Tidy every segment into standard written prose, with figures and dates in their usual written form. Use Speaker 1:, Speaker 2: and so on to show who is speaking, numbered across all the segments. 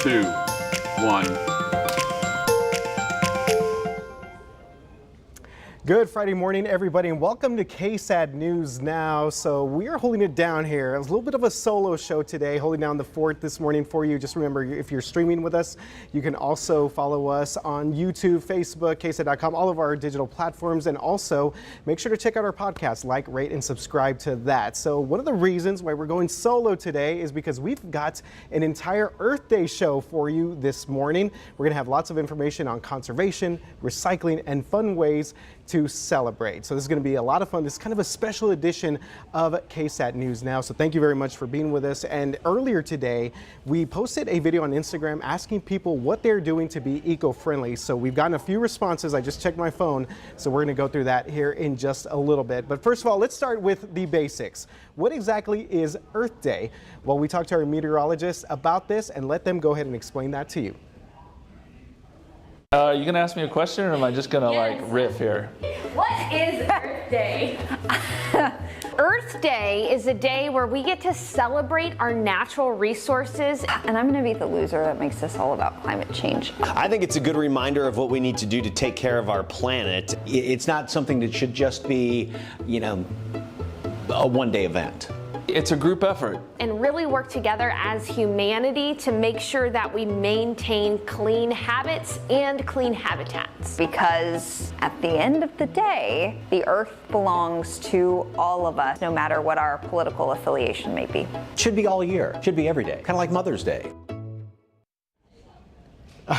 Speaker 1: 2, 1.
Speaker 2: Good Friday morning, everybody, and welcome to KSAT News Now. So we are holding it down here. It was a little bit of a solo show today, holding down the fort this morning for you. Just remember, if you're streaming with us, you can also follow us on YouTube, Facebook, KSAT.com, all of our digital platforms, and also make sure to check out our podcast, like, rate, and subscribe to that. So one of the reasons why we're going solo today is because we've got an entire Earth Day show for you this morning. We're going to have lots of information on conservation, recycling, and fun ways to celebrate. So this is going to be a lot of fun. This is kind of a special edition of KSAT News Now. So thank you very much for being with us. And earlier today, we posted a video on Instagram asking people what they're doing to be eco-friendly. So we've gotten a few responses. I just checked my phone. So we're going to go through that here in just a little bit. But first of all, let's start with the basics. What exactly is Earth Day? Well, we talked to our meteorologists about this and let them go ahead and explain that to you.
Speaker 3: Are you going to ask me a question, or am I just going to like riff here?
Speaker 4: What is Earth Day? Earth Day is a day where we get to celebrate our natural resources.
Speaker 5: And I'm going to be the loser that makes this all about climate change.
Speaker 6: I think it's a good reminder of what we need to do to take care of our planet. It's not something that should just be, a one-day event.
Speaker 3: It's a group effort.
Speaker 4: And really work together as humanity to make sure that we maintain clean habits and clean habitats.
Speaker 5: Because at the end of the day, the Earth belongs to all of us, no matter what our political affiliation may be.
Speaker 6: Should be all year. Should be every day. Kind of like Mother's Day.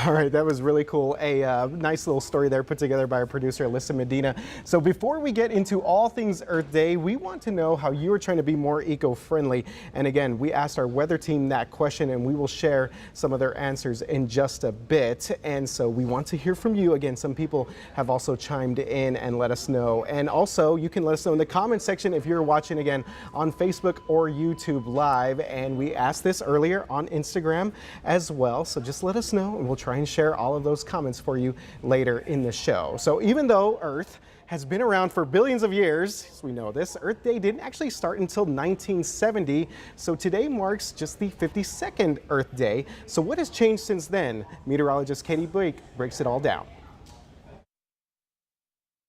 Speaker 2: All right, that was really cool. A nice little story there put together by our producer, Alyssa Medina. So before we get into all things Earth Day, we want to know how you are trying to be more eco-friendly. And again, we asked our weather team that question, and we will share some of their answers in just a bit. And so we want to hear from you. Again, some people have also chimed in and let us know. And also, you can let us know in the comment section if you're watching again on Facebook or YouTube Live. And we asked this earlier on Instagram as well. So just let us know, and we'll try and share all of those comments for you later in the show. So even though Earth has been around for billions of years, as we know this, Earth Day didn't actually start until 1970. So today marks just the 52nd Earth Day. So what has changed since then? Meteorologist Katie Blake breaks it all down.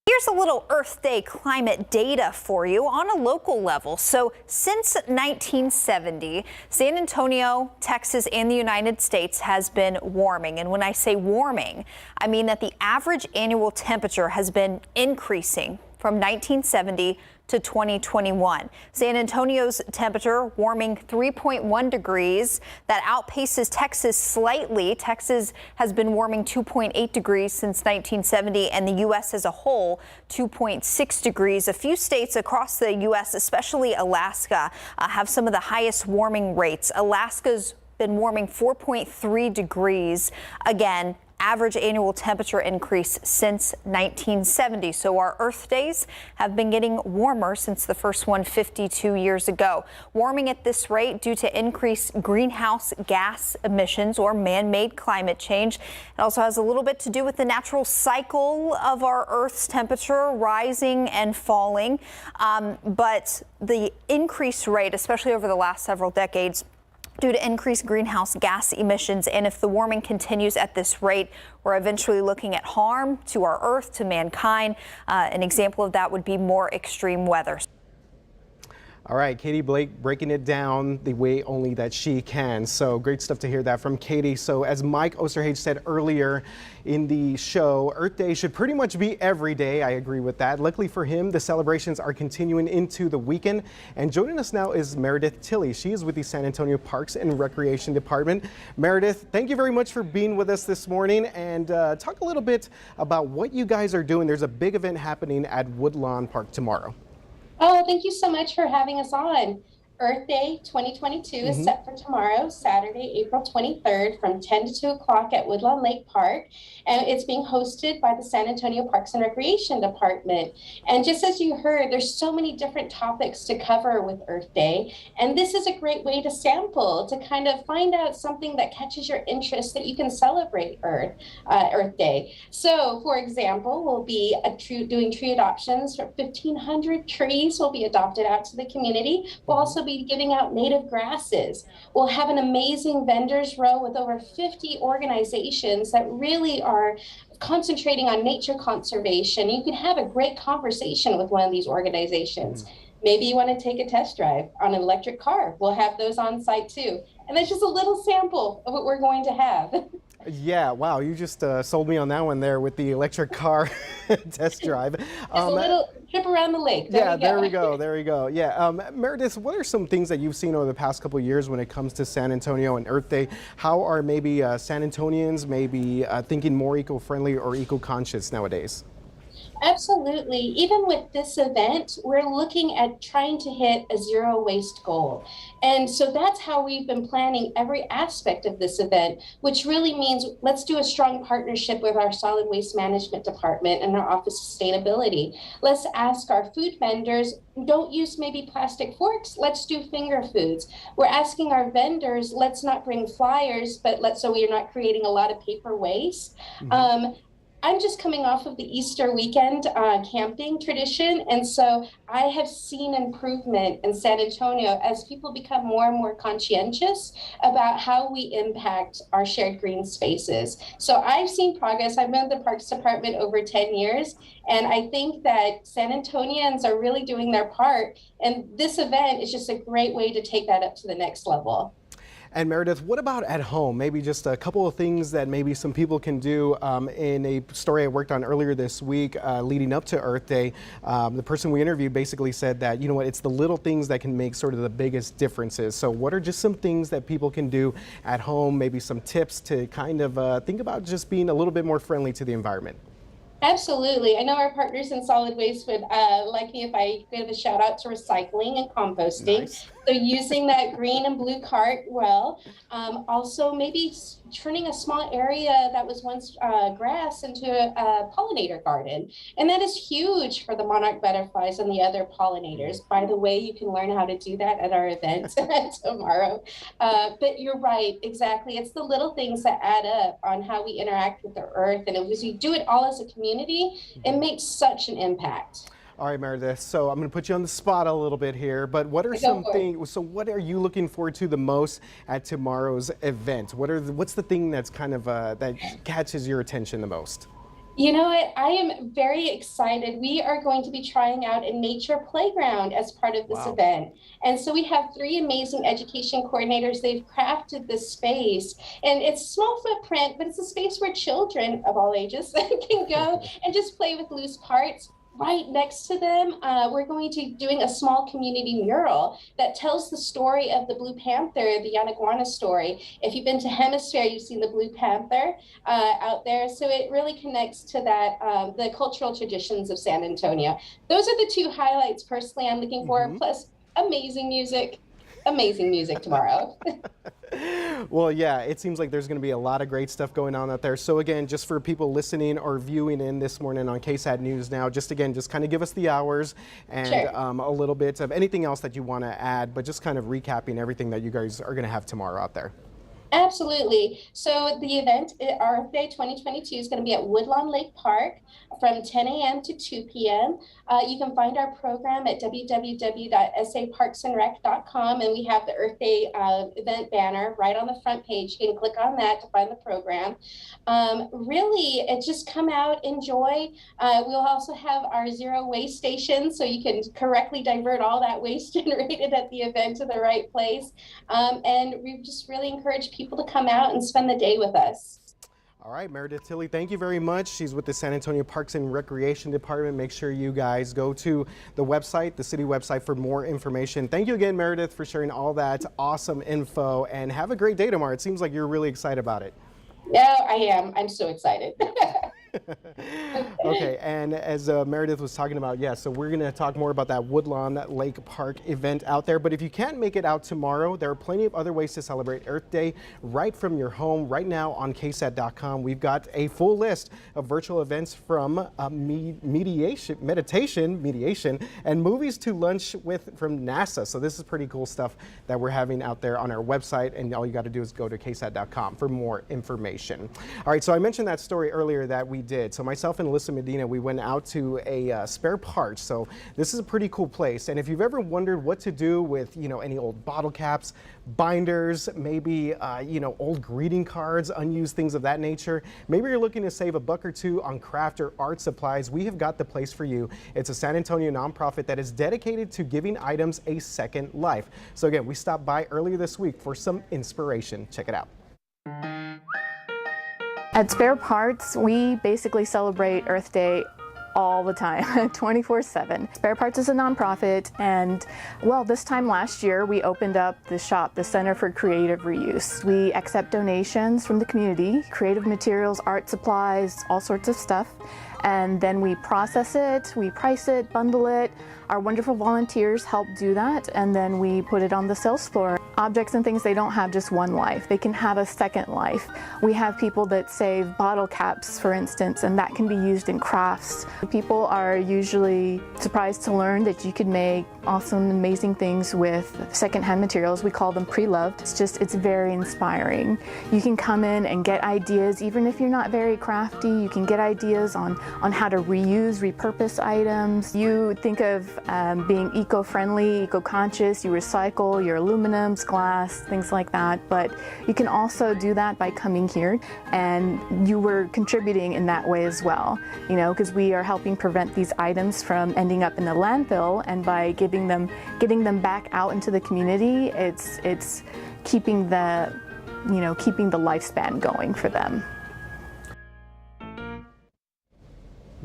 Speaker 5: Here's a little Earth Day climate data for you on a local level. So since 1970, San Antonio, Texas, and the United States has been warming. And when I say warming, I mean that the average annual temperature has been increasing from 1970 to 2021. San Antonio's temperature warming 3.1 degrees. That outpaces Texas slightly. Texas has been warming 2.8 degrees since 1970, and the U.S. as a whole 2.6 degrees. A few states across the U.S., especially Alaska, have some of the highest warming rates. Alaska's been warming 4.3 degrees. Again, average annual temperature increase since 1970. So our Earth days have been getting warmer since the first one 52 years ago. Warming at this rate due to increased greenhouse gas emissions or man-made climate change. It also has a little bit to do with the natural cycle of our Earth's temperature rising and falling. But the increased rate, especially over the last several decades, due to increased greenhouse gas emissions. And if the warming continues at this rate, we're eventually looking at harm to our Earth, to mankind. An example of that would be more extreme weather.
Speaker 2: All right, Katie Blake breaking it down the way only that she can. So great stuff to hear that from Katie. So as Mike Osterhage said earlier in the show, Earth Day should pretty much be every day. I agree with that. Luckily for him, the celebrations are continuing into the weekend. And joining us now is Meredith Tilley. She is with the San Antonio Parks and Recreation Department. Meredith, thank you very much for being with us this morning, and talk a little bit about what you guys are doing. There's a big event happening at Woodlawn Park tomorrow.
Speaker 7: Oh, thank you so much for having us on. Earth Day 2022 is set for tomorrow, Saturday, April 23rd from 10 to 2 o'clock at Woodlawn Lake Park. And it's being hosted by the San Antonio Parks and Recreation Department. And just as you heard, there's so many different topics to cover with Earth Day. And this is a great way to sample, to kind of find out something that catches your interest that you can celebrate Earth Day. So, for example, we'll be doing tree adoptions. 1,500 trees will be adopted out to the community. We'll also also be giving out native grasses. We'll have an amazing vendors row with over 50 organizations that really are concentrating on nature conservation. You can have a great conversation with one of these organizations. Maybe you want to take a test drive on an electric car. We'll have those on site too. And that's just a little sample of what we're going to have.
Speaker 2: Yeah, wow, you just sold me on that one there with the electric car test drive.
Speaker 7: Just a little trip around the lake.
Speaker 2: There we go. Yeah, Meredith, what are some things that you've seen over the past couple of years when it comes to San Antonio and Earth Day? How are maybe San Antonians maybe thinking more eco-friendly or eco-conscious nowadays?
Speaker 7: Absolutely. Even with this event, we're looking at trying to hit a zero waste goal. And so that's how we've been planning every aspect of this event, which really means let's do a strong partnership with our solid waste management department and our Office of Sustainability. Let's ask our food vendors, don't use maybe plastic forks, let's do finger foods. We're asking our vendors, let's not bring flyers, but so we're not creating a lot of paper waste. I'm just coming off of the Easter weekend camping tradition, and so I have seen improvement in San Antonio as people become more and more conscientious about how we impact our shared green spaces. So I've seen progress. I've been with the Parks Department over 10 years, and I think that San Antonians are really doing their part, and this event is just a great way to take that up to the next level.
Speaker 2: And Meredith, what about at home? Maybe just a couple of things that maybe some people can do. In a story I worked on earlier this week leading up to Earth Day, the person we interviewed basically said that, you know what, it's the little things that can make sort of the biggest differences. So what are just some things that people can do at home, maybe some tips to kind of think about just being a little bit more friendly to the environment?
Speaker 7: Absolutely. I know our partners in solid waste would like me if I give a shout out to recycling and composting. Nice. So using that green and blue cart well. Also maybe turning a small area that was once grass into a pollinator garden. And that is huge for the monarch butterflies and the other pollinators. By the way, you can learn how to do that at our event tomorrow. But you're right, exactly. It's the little things that add up on how we interact with the earth. And as we do it all as a community, it makes such an impact.
Speaker 2: All right, Meredith, so I'm going to put you on the spot a little bit here, but what are some things, so what are you looking forward to the most at tomorrow's event? What's the thing that's kind of, that catches your attention the most?
Speaker 7: You know what? I am very excited. We are going to be trying out a nature playground as part of this event. And so we have 3 amazing education coordinators. They've crafted this space, and it's small footprint, but it's a space where children of all ages can go and just play with loose parts. Right next to them, we're going to be doing a small community mural that tells the story of the Blue Panther, the Yanaguana story. If you've been to Hemisphere, you've seen the Blue Panther out there. So it really connects to that, the cultural traditions of San Antonio. Those are the 2 highlights personally I'm looking for, plus amazing music tomorrow.
Speaker 2: Well, yeah, it seems like there's going to be a lot of great stuff going on out there. So again, just for people listening or viewing in this morning on KSAT News Now, just kind of give us the hours and a little bit of anything else that you want to add, but just kind of recapping everything that you guys are going to have tomorrow out there.
Speaker 7: Absolutely. So the event, Earth Day 2022, is going to be at Woodlawn Lake Park from 10 a.m. to 2 p.m. You can find our program at www.saparksandrec.com, and we have the Earth Day event banner right on the front page. You can click on that to find the program. Really, just come out, enjoy. We'll also have our zero waste station, so you can correctly divert all that waste generated at the event to the right place. And we just really encourage people to come out and spend the day with us.
Speaker 2: All right, Meredith Tilley, thank you very much. She's with the San Antonio Parks and Recreation Department. Make sure you guys go to the website, the city website, for more information. Thank you again, Meredith, for sharing all that awesome info, and have a great day tomorrow. It seems like you're really excited about it.
Speaker 7: Yeah, I am. I'm so excited.
Speaker 2: Okay, and as Meredith was talking about, so we're going to talk more about that Woodlawn Lake Park event out there. But if you can't make it out tomorrow, there are plenty of other ways to celebrate Earth Day right from your home. Right now on KSAT.com, we've got a full list of virtual events from meditation, and movies to lunch from NASA. So this is pretty cool stuff that we're having out there on our website, and all you got to do is go to KSAT.com for more information. All right, so I mentioned that story earlier that we did. So myself and Alyssa Medina, we went out to a spare parts. So this is a pretty cool place. And if you've ever wondered what to do with, any old bottle caps, binders, maybe, old greeting cards, unused things of that nature, maybe you're looking to save a buck or two on craft or art supplies, we have got the place for you. It's a San Antonio nonprofit that is dedicated to giving items a second life. So again, we stopped by earlier this week for some inspiration. Check it out.
Speaker 1: At Spare Parts, we basically celebrate Earth Day all the time, 24/7. Spare Parts is a nonprofit, and this time last year we opened up the shop, the Center for Creative Reuse. We accept donations from the community, creative materials, art supplies, all sorts of stuff, and then we process it, we price it, bundle it. Our wonderful volunteers help do that, and then we put it on the sales floor. Objects and things, they don't have just one life. They can have a second life. We have people that save bottle caps, for instance, and that can be used in crafts. People are usually surprised to learn that you can make awesome, amazing things with secondhand materials. We call them pre-loved. It's very inspiring. You can come in and get ideas, even if you're not very crafty. You can get ideas on how to reuse, repurpose items. You think of being eco-friendly, eco-conscious. You recycle your aluminums, glass, things like that. But you can also do that by coming here, and you were contributing in that way as well. Because we are helping prevent these items from ending up in the landfill, and by getting them back out into the community, it's keeping the lifespan going for them.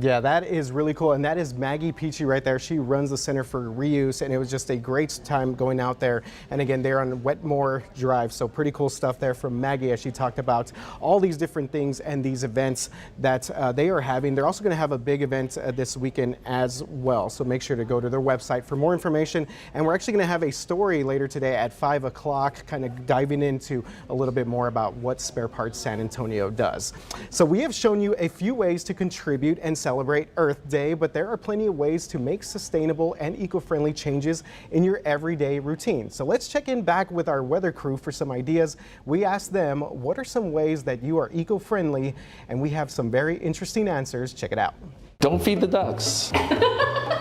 Speaker 2: Yeah, that is really cool. And that is Maggie Peachy right there. She runs the Center for Reuse, and it was just a great time going out there. And again, they're on Wetmore Drive. So pretty cool stuff there from Maggie as she talked about all these different things and these events that they are having. They're also going to have a big event this weekend as well. So make sure to go to their website for more information. And we're actually going to have a story later today at 5 o'clock, kind of diving into a little bit more about what Spare Parts San Antonio does. So we have shown you a few ways to contribute and celebrate Earth Day, but there are plenty of ways to make sustainable and eco-friendly changes in your everyday routine. So let's check in back with our weather crew for some ideas. We asked them, what are some ways that you are eco-friendly? And we have some very interesting answers. Check it out.
Speaker 3: Don't feed the ducks.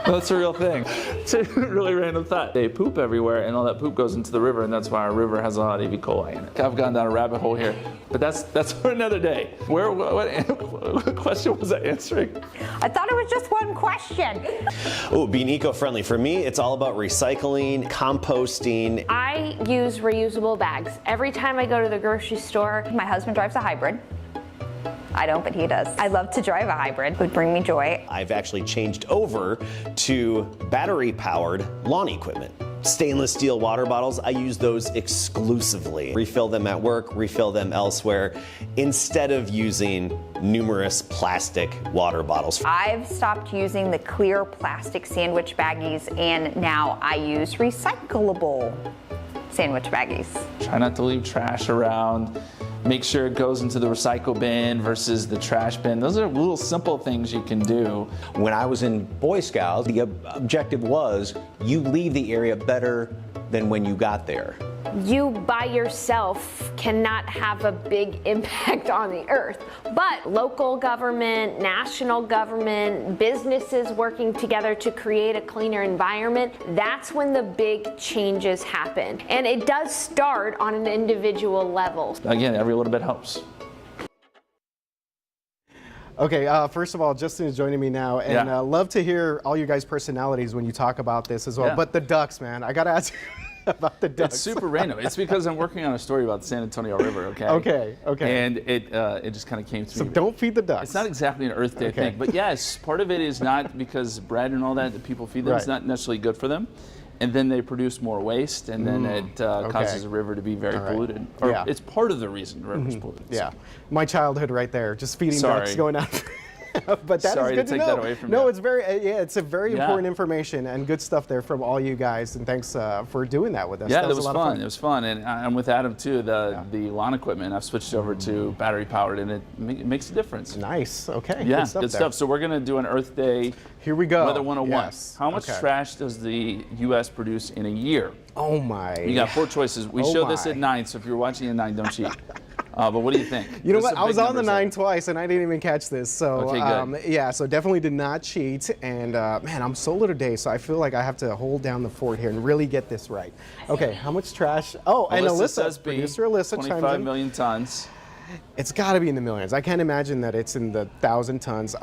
Speaker 3: That's a real thing. It's a really random thought. They poop everywhere, and all that poop goes into the river, and that's why our river has a lot of E. coli in it. I've gone down a rabbit hole here, but that's for another day. What question was I answering?
Speaker 5: I thought it was just one question.
Speaker 6: Oh, being eco-friendly. For me, it's all about recycling, composting.
Speaker 4: I use reusable bags. Every time I go to the grocery store.
Speaker 5: My husband drives a hybrid. I don't, but he does. I love to drive a hybrid. It would bring me joy.
Speaker 6: I've actually changed over to battery-powered lawn equipment. Stainless steel water bottles, I use those exclusively. Refill them at work, refill them elsewhere, instead of using numerous plastic water bottles.
Speaker 5: I've stopped using the clear plastic sandwich baggies, and now I use recyclable sandwich baggies.
Speaker 3: Try not to leave trash around. Make sure it goes into the recycle bin versus the trash bin. Those are little simple things you can do.
Speaker 6: When I was in Boy Scouts, the objective was you leave the area better than when you got there.
Speaker 4: You by yourself cannot have a big impact on the earth, but local government, national government, businesses working together to create a cleaner environment, that's when the big changes happen. And it does start on an individual level.
Speaker 3: Again, every little bit helps.
Speaker 2: Okay, first of all, Justin is joining me now, and love to hear all you guys' personalities when you talk about this as well.
Speaker 3: Yeah.
Speaker 2: But the ducks, man, I gotta ask you about the ducks.
Speaker 3: It's super random. It's because I'm working on a story about the San Antonio River, okay?
Speaker 2: Okay.
Speaker 3: And it just kind of came through
Speaker 2: So
Speaker 3: me.
Speaker 2: don't feed the ducks.
Speaker 3: It's not exactly an Earth Day thing, but yes, part of it is not because bread and all that people feed them, it's not necessarily good for them. And then they produce more waste, and then it causes the river to be very polluted. Or it's part of the reason the river's polluted.
Speaker 2: Yeah, my childhood right there, just feeding ducks going out. But that
Speaker 3: Sorry
Speaker 2: is good
Speaker 3: to take
Speaker 2: know.
Speaker 3: that away from
Speaker 2: no,
Speaker 3: you.
Speaker 2: it's very, it's a very important information and good stuff there from all you guys. And thanks for doing that with us.
Speaker 3: Yeah,
Speaker 2: that was a lot of fun.
Speaker 3: It was fun, and I'm with Adam too. The lawn equipment, I've switched over to battery powered, and it makes a difference.
Speaker 2: Nice. Okay.
Speaker 3: Yeah,
Speaker 2: good stuff.
Speaker 3: So we're gonna do an Earth Day.
Speaker 2: Here we go.
Speaker 3: Weather 101.
Speaker 2: Yes.
Speaker 3: How much trash does the U.S. produce in a year?
Speaker 2: Oh my.
Speaker 3: You got 4 choices. We show this at 9, so if you're watching at 9, don't cheat. But what do you think?
Speaker 2: You know
Speaker 3: This is
Speaker 2: what? I
Speaker 3: big
Speaker 2: was on the
Speaker 3: numbers
Speaker 2: 9
Speaker 3: there.
Speaker 2: twice and I didn't even catch this. So
Speaker 3: Okay, good.
Speaker 2: yeah, so definitely did not cheat. And man, I'm solo today, so I feel like I have to hold down the fort here and really get this right. Okay, how much trash? Oh, and Alyssa,
Speaker 3: says B,
Speaker 2: producer Alyssa chimed
Speaker 3: 25
Speaker 2: in.
Speaker 3: million tons.
Speaker 2: It's got to be in the millions. I can't imagine that it's in the 1,000 tons.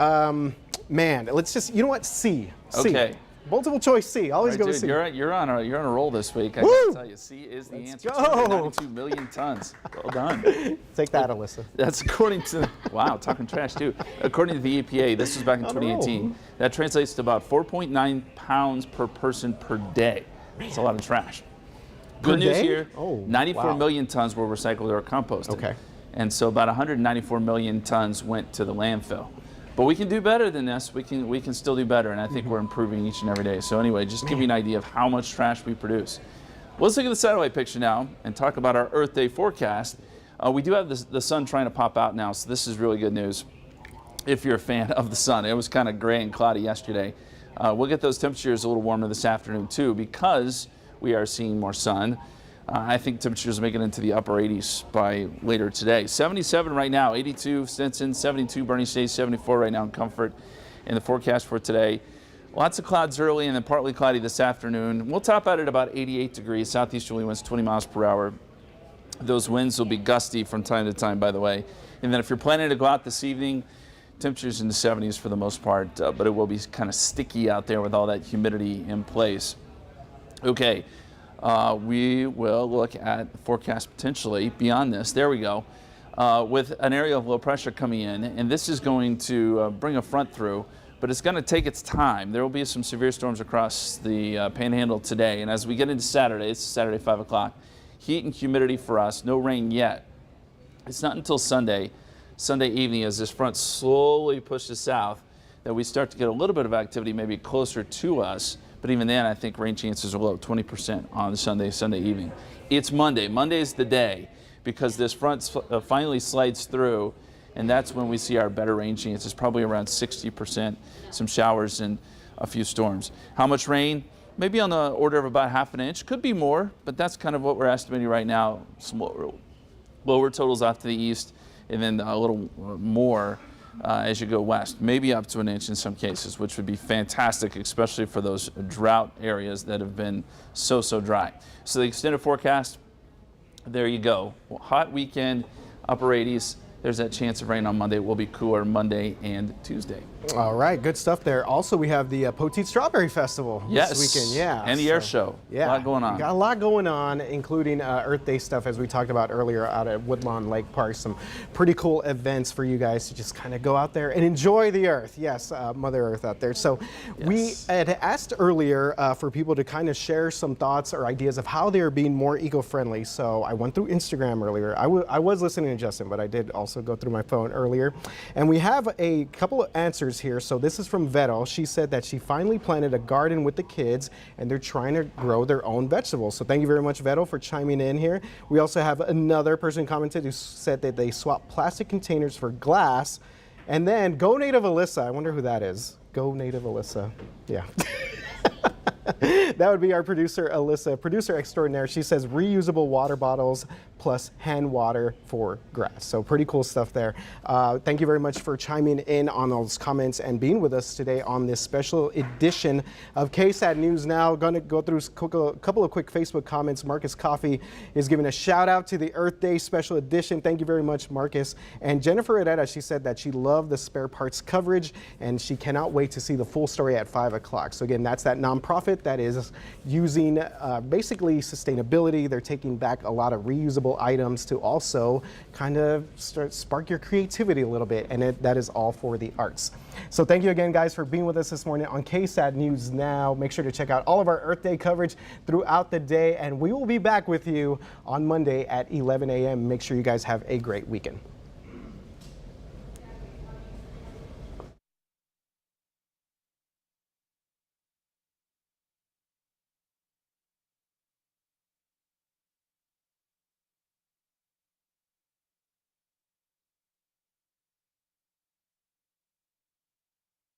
Speaker 2: Man, let's just, you know what? C.
Speaker 3: Okay.
Speaker 2: Multiple choice C. Always
Speaker 3: All
Speaker 2: go
Speaker 3: right,
Speaker 2: with
Speaker 3: dude,
Speaker 2: C.
Speaker 3: you're on a roll this week. I
Speaker 2: Woo!
Speaker 3: gotta tell you, C is the answer.
Speaker 2: go.
Speaker 3: 292 million tons. Well done.
Speaker 2: Take that, Alyssa.
Speaker 3: That's according to, wow, talking trash too. According to the EPA, this was back in 2018. That translates to about 4.9 pounds per person per day. That's a lot of trash. Good news
Speaker 2: day?
Speaker 3: here,
Speaker 2: Oh,
Speaker 3: 94
Speaker 2: wow.
Speaker 3: million tons were recycled or composted.
Speaker 2: Okay.
Speaker 3: And so about 194 million tons went to the landfill. But we can do better than this. We can still do better, and I think we're improving each and every day. So anyway, just give you an idea of how much trash we produce. Well, let's look at the satellite picture now and talk about our Earth Day forecast. We do have the sun trying to pop out now, so this is really good news if you're a fan of the sun. It was kind of gray and cloudy yesterday. We'll get those temperatures a little warmer this afternoon too because we are seeing more sun. I think temperatures make it into the upper 80s by later today. 77 right now, 82 Stinson, 72 Bernie State, 74 right now in Comfort in the forecast for today. Lots of clouds early and then partly cloudy this afternoon. We'll top out at about 88 degrees, southeasterly winds 20 miles per hour. Those winds will be gusty from time to time, by the way. And then if you're planning to go out this evening, temperatures in the 70s for the most part, but it will be kind of sticky out there with all that humidity in place. Okay. We will look at the forecast potentially beyond this. There we go. With an area of low pressure coming in, and this is going to bring a front through, but it's going to take its time. There will be some severe storms across the panhandle today, and as we get into Saturday, it's Saturday 5 o'clock, heat and humidity for us, no rain yet. It's not until Sunday evening as this front slowly pushes south that we start to get a little bit of activity maybe closer to us. But even then, I think rain chances are low, 20% on Sunday evening. It's Monday. Monday is the day because this front finally slides through, and that's when we see our better rain chances, probably around 60%, some showers and a few storms. How much rain? Maybe on the order of about ½ an inch. Could be more, but that's kind of what we're estimating right now. Some lower totals off to the east, and then a little more as you go west, maybe up to an inch in some cases, which would be fantastic, especially for those drought areas that have been so dry. So the extended forecast, there you go. Hot weekend, upper 80s. There's that chance of rain on Monday. It will be cooler Monday and Tuesday.
Speaker 2: All right, good stuff there. Also, we have the Poteet Strawberry Festival this weekend. Yeah,
Speaker 3: and the air show.
Speaker 2: Yeah,
Speaker 3: a lot going on.
Speaker 2: We got a lot going on, including Earth Day stuff, as we talked about earlier out at Woodlawn Lake Park. Some pretty cool events for you guys to just kind of go out there and enjoy the Earth. Yes, Mother Earth out there. So we had asked earlier for people to kind of share some thoughts or ideas of how they're being more eco-friendly. So I went through Instagram earlier. I was listening to Justin, but I did also go through my phone earlier. And we have a couple of answers here. So this is from Vettel. She said that she finally planted a garden with the kids and they're trying to grow their own vegetables. So thank you very much, Vettel, for chiming in here. We also have another person commented who said that they swapped plastic containers for glass. And then Go Native Alyssa, I wonder who that is. Go Native Alyssa. Yeah. That would be our producer, Alyssa, producer extraordinaire. She says reusable water bottles plus hand water for grass. So pretty cool stuff there. Thank you very much for chiming in on those comments and being with us today on this special edition of KSAT News Now. Going to go through a couple of quick Facebook comments. Marcus Coffey is giving a shout out to the Earth Day special edition. Thank you very much, Marcus. And Jennifer Herrera, she said that she loved the spare parts coverage and she cannot wait to see the full story at 5 o'clock. So again, that's that nonprofit that is using basically sustainability. They're taking back a lot of reusable items to also kind of spark your creativity a little bit, and that is all for the arts. So thank you again, guys, for being with us this morning on KSAT News Now. Make sure to check out all of our Earth Day coverage throughout the day, and we will be back with you on Monday at 11 a.m. Make sure you guys have a great weekend.